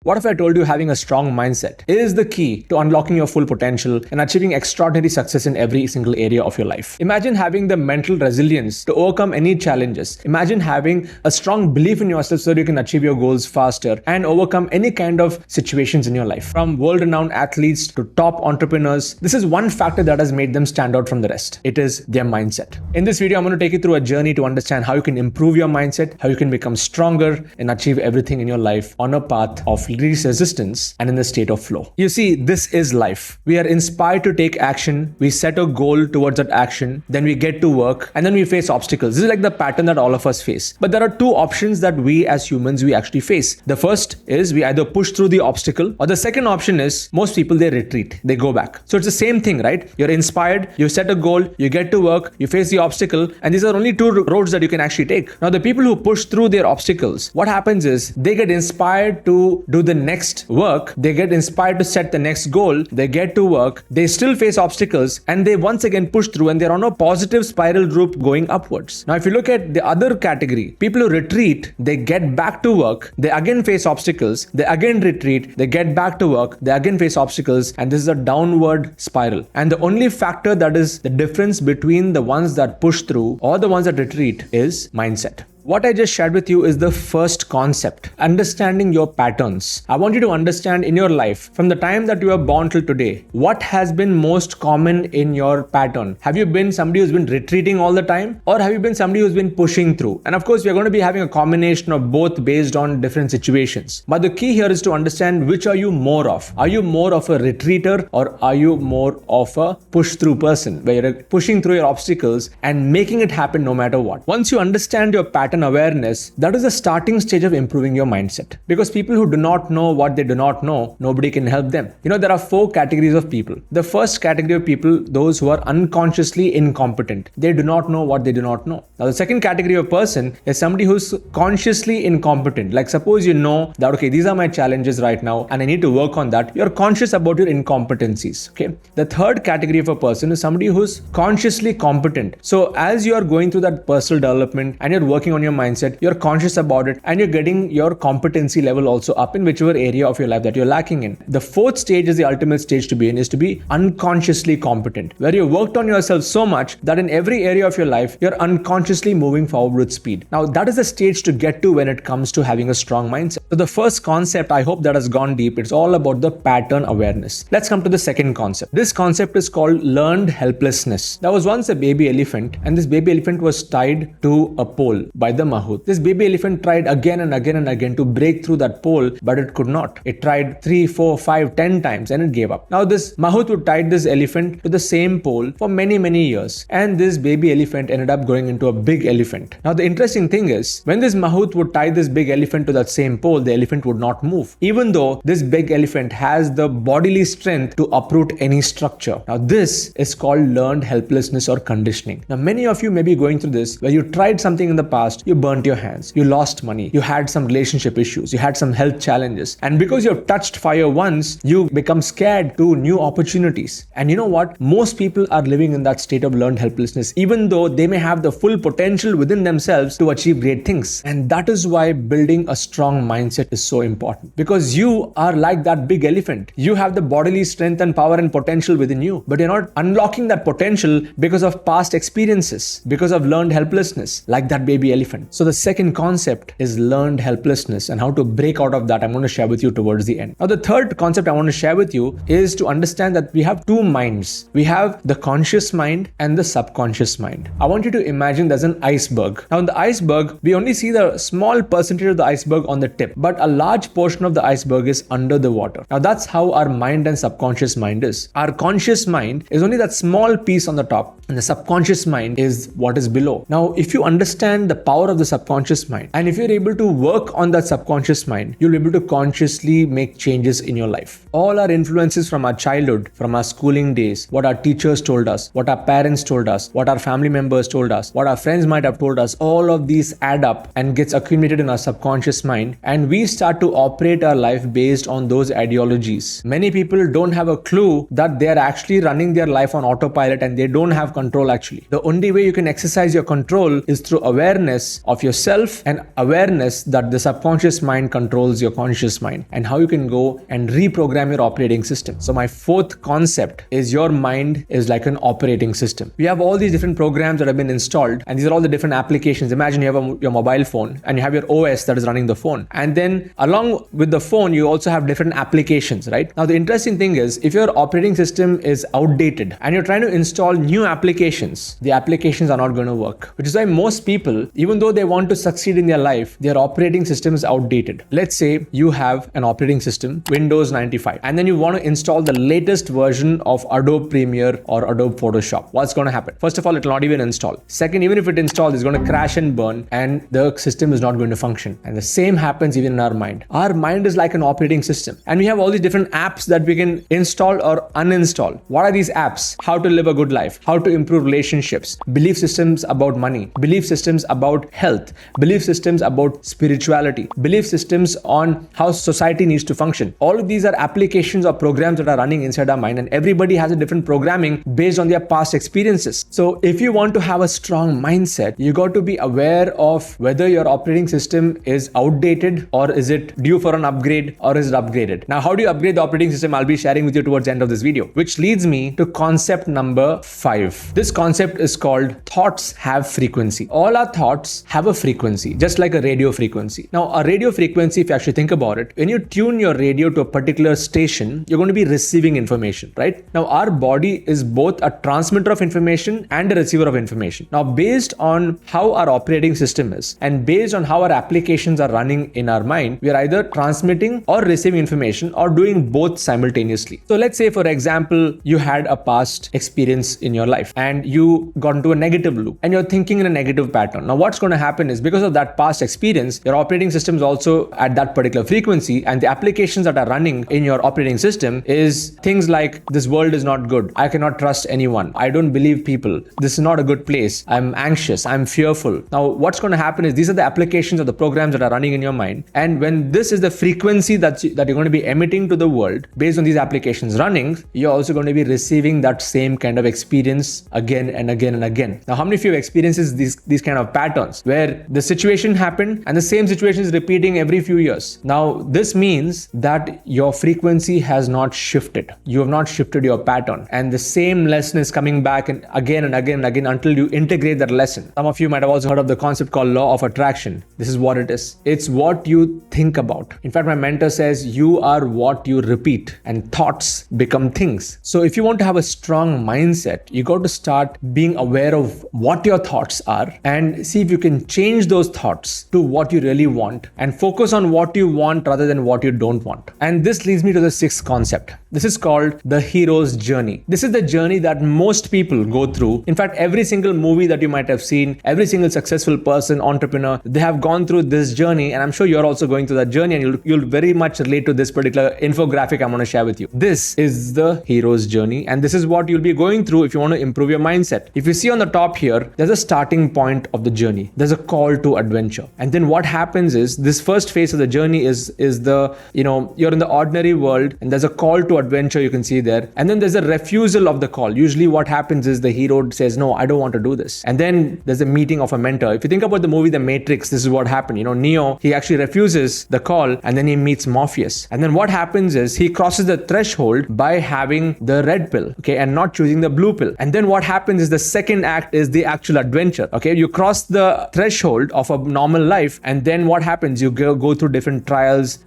What if I told you having a strong mindset is the key to unlocking your full potential and achieving extraordinary success in every single area of your life? Imagine having the mental resilience to overcome any challenges. Imagine having a strong belief in yourself so that you can achieve your goals faster and overcome any kind of situations in your life. From world-renowned athletes to top entrepreneurs, this is one factor that has made them stand out from the rest. It is their mindset. In this video, I'm going to take you through a journey to understand how you can improve your mindset, how you can become stronger and achieve everything in your life on a path of least resistance and in the state of flow. You see, this is life. We are inspired to take action. We set a goal towards that action. Then we get to work and then we face obstacles. This is like the pattern that all of us face. But there are two options that we as humans, we actually face. The first is we either push through the obstacle, or the second option is most people, they retreat. They go back. So it's the same thing, right? You're inspired. You set a goal. You get to work. You face the obstacle. And these are only two roads that you can actually take. Now, the people who push through their obstacles, what happens is they get inspired to do the next work, they get inspired to set the next goal, they get to work, they still face obstacles, and they once again push through and they're on a positive spiral loop going upwards. Now, if you look at the other category, people who retreat, they get back to work, they again face obstacles, they again retreat, they get back to work, they again face obstacles, and this is a downward spiral. And the only factor that is the difference between the ones that push through or the ones that retreat is mindset. What I just shared with you is the first concept, understanding your patterns. I want you to understand in your life, from the time that you were born till today, what has been most common in your pattern? Have you been somebody who's been retreating all the time, or have you been somebody who's been pushing through? And of course, we are going to be having a combination of both based on different situations. But the key here is to understand which are you more of. Are you more of a retreater, or are you more of a push-through person, where you're pushing through your obstacles and making it happen no matter what? Once you understand your pattern awareness, that is the starting stage of improving your mindset. Because people who do not know what they do not know, nobody can help them. You know, there are four categories of people. The first category of people, those who are unconsciously incompetent. They do not know what they do not know. Now, the second category of person is somebody who's consciously incompetent. Like suppose you know that, okay, these are my challenges right now and I need to work on that. You're conscious about your incompetencies. Okay. The third category of a person is somebody who's consciously competent. So as you are going through that personal development and you're working on your mindset, you're conscious about it and you're getting your competency level also up in whichever area of your life that you're lacking in. The fourth stage is the ultimate stage to be in, is to be unconsciously competent, where you worked on yourself so much that in every area of your life, you're unconsciously moving forward with speed. Now, that is the stage to get to when it comes to having a strong mindset. So the first concept, I hope that has gone deep. It's all about the pattern awareness. Let's come to the second concept. This concept is called learned helplessness. There was once a baby elephant, and this baby elephant was tied to a pole by the mahout. This baby elephant tried again and again and again to break through that pole, but it could not. It tried 3, 4, 5, 10 times and it gave up. Now this mahout would tie this elephant to the same pole for many, many years. And this baby elephant ended up growing into a big elephant. Now the interesting thing is, when this mahout would tie this big elephant to that same pole, the elephant would not move, even though this big elephant has the bodily strength to uproot any structure. Now this is called learned helplessness or conditioning. Now many of you may be going through this, where you tried something in the past, you burnt your hands, you lost money, you had some relationship issues, you had some health challenges, and because you have touched fire once, you become scared to new opportunities. And you know what? Most people are living in that state of learned helplessness, even though they may have the full potential within themselves to achieve great things. And that is why building a strong mindset is so important, because you are like that big elephant. You have the bodily strength and power and potential within you, but you're not unlocking that potential because of past experiences, because of learned helplessness, like that baby elephant. So the second concept is learned helplessness, and how to break out of that I'm going to share with you towards the end. Now the third concept I want to share with you is to understand that we have two minds. We have the conscious mind and the subconscious mind. I want you to imagine there's an iceberg. Now in the iceberg, we only see the small percentage of the iceberg on the tip, but a large portion of the iceberg is under the water. Now that's how our mind and subconscious mind is. Our conscious mind is only that small piece on the top, and the subconscious mind is what is below. Now if you understand the power of the subconscious mind, and if you're able to work on that subconscious mind, you'll be able to consciously make changes in your life. All our influences from our childhood, from our schooling days, what our teachers told us, what our parents told us, what our family members told us, what our friends might have told us, all of these add up and gets accumulated in our subconscious mind, and we start to operate our life based on those ideologies. Many people don't have a clue that they're actually running their life on autopilot and they don't have control actually. The only way you can exercise your control is through awareness awareness of yourself and awareness that the subconscious mind controls your conscious mind, and how you can go and reprogram your operating system. So my fourth concept is your mind is like an operating system. We have all these different programs that have been installed, and these are all the different applications. Imagine you have your mobile phone and you have your OS that is running the phone, and then along with the phone you also have different applications, right? Now the interesting thing is, if your operating system is outdated and you're trying to install new applications, the applications are not going to work, which is why most people, even though they want to succeed in their life, their operating system is outdated. Let's say you have an operating system, Windows 95, and then you want to install the latest version of Adobe Premiere or Adobe Photoshop. What's going to happen? First of all, it will not even install. Second, even if it installs, it's going to crash and burn, and the system is not going to function. And the same happens even in our mind. Our mind is like an operating system, and we have all these different apps that we can install or uninstall. What are these apps? How to live a good life, how to improve relationships, belief systems about money, belief systems about health, belief systems about spirituality, belief systems on how society needs to function. All of these are applications or programs that are running inside our mind, and everybody has a different programming based on their past experiences. So if you want to have a strong mindset, you got to be aware of whether your operating system is outdated, or is it due for an upgrade, or is it upgraded. Now, how do you upgrade the operating system? I'll be sharing with you towards the end of this video, which leads me to concept number 5. This concept is called thoughts have frequency. All our thoughts have a frequency, just like a radio frequency. Now, a radio frequency, if you actually think about it, when you tune your radio to a particular station, you're going to be receiving information, right? Now, our body is both a transmitter of information and a receiver of information. Now, based on how our operating system is, and based on how our applications are running in our mind, we are either transmitting or receiving information, or doing both simultaneously. So let's say, for example, you had a past experience in your life and you got into a negative loop and you're thinking in a negative pattern. Now, what's going to happen is, because of that past experience, your operating system is also at that particular frequency, and the applications that are running in your operating system is things like, this world is not good, I cannot trust anyone, I don't believe people, this is not a good place, I'm anxious, I'm fearful. Now, what's going to happen is, these are the applications of the programs that are running in your mind, and when this is the frequency that you're going to be emitting to the world based on these applications running, you're also going to be receiving that same kind of experience again and again and again. Now, how many of you have experienced these kind of patterns where the situation happened and the same situation is repeating every few years? Now, this means that your frequency has not shifted. You have not shifted your pattern, and the same lesson is coming back and again and again and again until you integrate that lesson. Some of you might have also heard of the concept called law of attraction. This is what it is. It's what you think about. In fact, my mentor says you are what you repeat, and thoughts become things. So if you want to have a strong mindset, you got to start being aware of what your thoughts are and see if you can change those thoughts to what you really want, and focus on what you want rather than what you don't want. And this leads me to the 6th concept. This is called the hero's journey. This is the journey that most people go through. In fact, every single movie that you might have seen, every single successful person, entrepreneur, they have gone through this journey, and I'm sure you're also going through that journey, and you'll very much relate to this particular infographic I'm going to share with you. This is the hero's journey, and this is what you'll be going through if you want to improve your mindset. If you see on the top here, there's a starting point of the journey. There's a call to adventure. And then what happens is, this first phase of the journey is the, you're in the ordinary world, and there's a call to adventure, you can see there. And then there's a refusal of the call. Usually what happens is the hero says, no, I don't want to do this. And then there's a meeting of a mentor. If you think about the movie The Matrix, this is what happened. Neo, he actually refuses the call, and then he meets Morpheus. And then what happens is, he crosses the threshold by having the red pill, okay, and not choosing the blue pill. And then what happens is, the second act is the actual adventure, okay? You cross the threshold of a normal life, and then what happens? You go through different trials,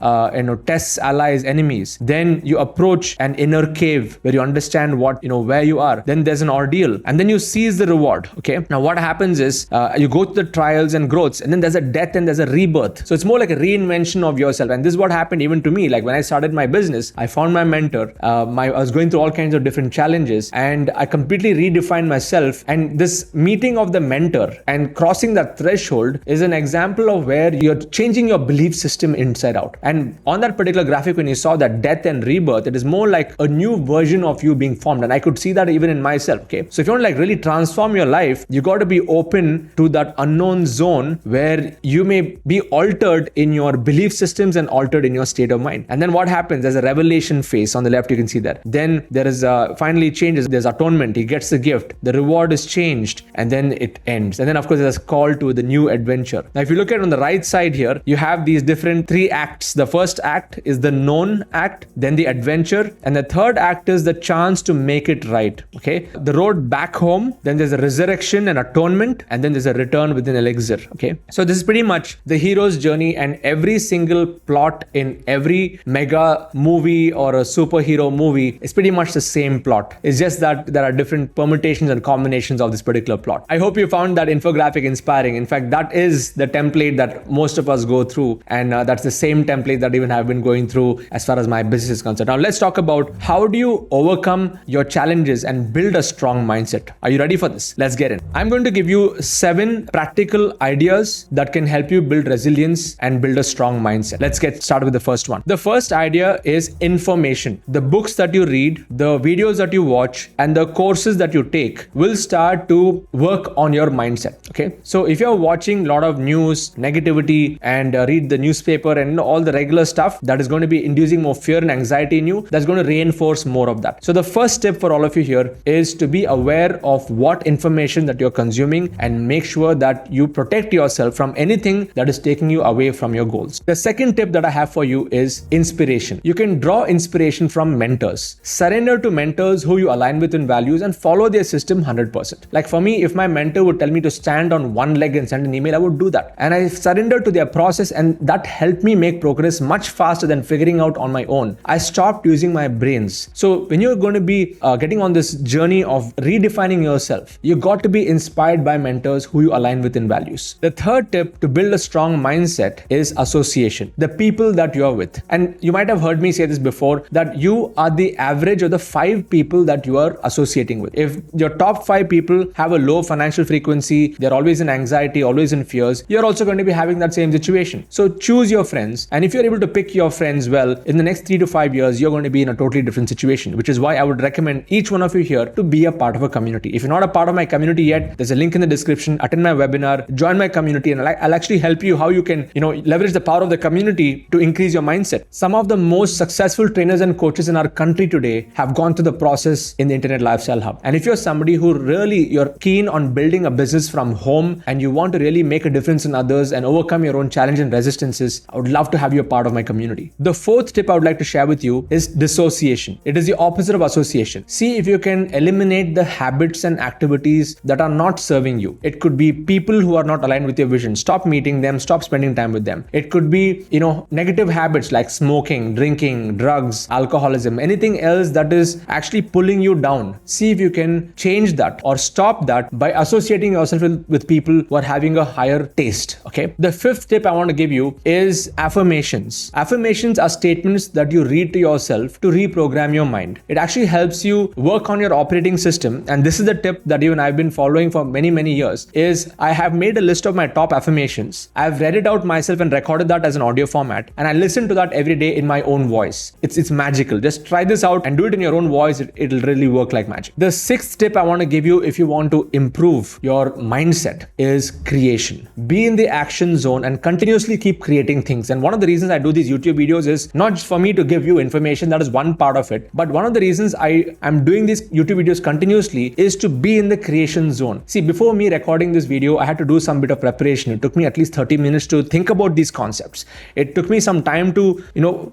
tests, allies, enemies. Then you approach an inner cave where you understand where you are. Then there's an ordeal, and then you seize the reward, okay? Now what happens is, you go through the trials and growths, and then there's a death and there's a rebirth. So it's more like a reinvention of yourself. And this is what happened even to me. Like when I started my business, I found my mentor. I was going through all kinds of different challenges, and I completely redefined myself. And this meeting of the mentor and crossing that threshold is an example of where you're changing your belief system inside out. And on that particular graphic, when you saw that death and rebirth, it is more like a new version of you being formed. And I could see that even in myself, okay? So if you want to really transform your life, you got to be open to that unknown zone where you may be altered in your belief systems and altered in your state of mind. And then what happens? There's a revelation phase on the left, you can see that. Then there is finally changes. There's atonement. He gets the gift. The reward is changed, and then it ends. And then of course there's a call called to the new adventure. Now, if you look at on the right side here, you have these different 3 acts. The first act is the known act, then the adventure, and the third act is the chance to make it right. Okay, the road back home, then there's a resurrection and atonement, and then there's a return with an elixir. Okay, so this is pretty much the hero's journey, and every single plot in every mega movie or a superhero movie is pretty much the same plot. It's just that there are different permutations and combinations of this particular plot. I hope you found that infographic inspiring. In fact, that is the template that most of us go through, and that's the same template that even I've been going through as far as my business is concerned. Now let's talk about how do you overcome your challenges and build a strong mindset. Are you ready for this? Let's get in. I'm going to give you 7 practical ideas that can help you build resilience and build a strong mindset. Let's get started with the first one. The first idea is information. The books that you read, the videos that you watch, and the courses that you take will start to work on your mindset. Okay, so if you're watching a lot of news, negativity, and read the newspaper and all the regular stuff that is going to be inducing more fear and anxiety in you, that's going to reinforce more of that. So the first step for all of you here is to be aware of what information that you're consuming and make sure that you protect yourself from anything that is taking you away from your goals. The second tip that I have for you is inspiration. You can draw inspiration from mentors. Surrender to mentors who you align with in values and follow their system 100%. Like for me, if my mentor would tell me to stand on one leg and send an email, I would do that. And I surrendered to their process, and that helped me make progress much faster than figuring out on my own. I stopped using my brains. So when you're going to be getting on this journey of redefining yourself, you got to be inspired by mentors who you align with in values. The third tip to build a strong mindset is association. The people that you're with. And you might have heard me say this before, that you are the average of the 5 people that you are associating with. If your top 5 people have a low financial frequency, they're always in anxiety, always in fears, you're also going to be having that same situation. So choose your friends, and if you're able to pick your friends well, in the next 3 to 5 years, you're going to be in a totally different situation, which is why I would recommend each one of you here to be a part of a community. If you're not a part of my community yet, there's a link in the description. Attend my webinar, join my community, and I'll actually help you how you can, leverage the power of the community to increase your mindset. Some of the most successful trainers and coaches in our country today have gone through the process in the Internet Lifestyle Hub. And if you're somebody who you're keen on building a business from home and you want to really make a difference in others and overcome your own challenge and resistances, I would love to have you a part of my community. The fourth tip I would like to share with you is dissociation. It is the opposite of association. See if you can eliminate the habits and activities that are not serving you. It could be people who are not aligned with your vision. Stop meeting them, stop spending time with them. It could be, negative habits like smoking, drinking, drugs, alcoholism, anything else that is actually pulling you down. See if you can change that or stop that by associating yourself with people who are having a higher taste. Okay. The fifth tip I want to give you is affirmations. Affirmations are statements that you read to yourself to reprogram your mind. It actually helps you work on your operating system. And this is the tip that even I've been following for many, many years is I have made a list of my top affirmations. I've read it out myself and recorded that as an audio format. And I listen to that every day in my own voice. It's magical. Just try this out and do it in your own voice. It'll really work like magic. The sixth tip I want to give you if you want to improve your mindset is creation. Be in the action zone and continuously keep creating things. And one of the reasons I do these YouTube videos is not just for me to give you information, that is one part of it. But one of the reasons I am doing these YouTube videos continuously is to be in the creation zone. See, before me recording this video, I had to do some bit of preparation. It took me at least 30 minutes to think about these concepts. It took me some time to,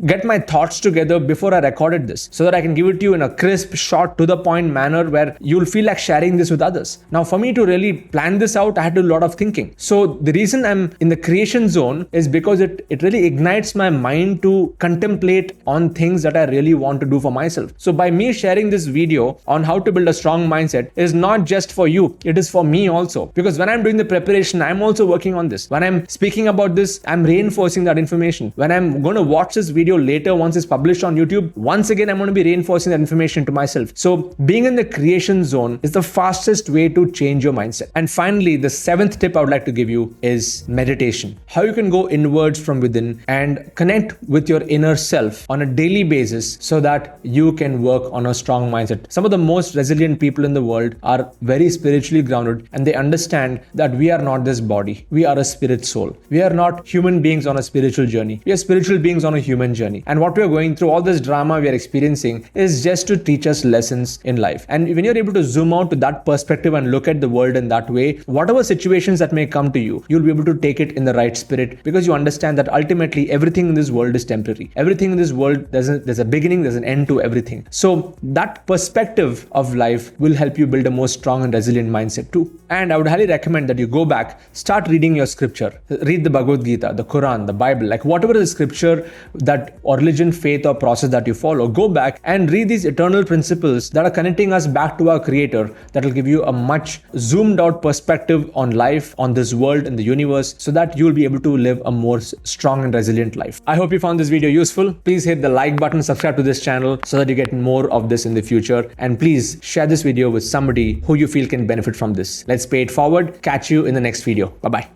get my thoughts together before I recorded this so that I can give it to you in a crisp, short, to the point manner where you'll feel like sharing this with others. Now, for me to really plan this out, I had to do a lot of thinking. So the reason I'm in the creation zone is because it really ignites my mind to contemplate on things that I really want to do for myself. So by me sharing this video on how to build a strong mindset is not just for you, it is for me also. Because when I'm doing the preparation, I'm also working on this. When I'm speaking about this, I'm reinforcing that information. When I'm going to watch this video later, once it's published on YouTube, once again, I'm going to be reinforcing that information to myself. So being in the creation zone is the fastest way to change your mindset. And finally, the seventh tip I would like to give you is meditation. How you can go inwards from within and connect with your inner self on a daily basis so that you can work on a strong mindset. Some of the most resilient people in the world are very spiritually grounded, and they understand that we are not this body. We are a spirit soul. We are not human beings on a spiritual journey. We are spiritual beings on a human journey. And what we are going through, all this drama we are experiencing, is just to teach us lessons in life. And when you're able to zoom out to that perspective and look at the world in that way, whatever situation situations that may come to you, you'll be able to take it in the right spirit, because you understand that ultimately everything in this world is temporary. Everything in this world, there's a beginning, there's an end to everything. So that perspective of life will help you build a more strong and resilient mindset too. And I would highly recommend that you go back, start reading your scripture, read the Bhagavad Gita, the Quran, the Bible, like whatever is scripture that or religion, faith or process that you follow, go back and read these eternal principles that are connecting us back to our creator, that will give you a much zoomed out perspective on life, on this world and the universe, so that you'll be able to live a more strong and resilient life. I hope you found this video useful. Please hit the like button, subscribe to this channel so that you get more of this in the future, and please share this video with somebody who you feel can benefit from this. Let's pay it forward. Catch you in the next video. Bye bye.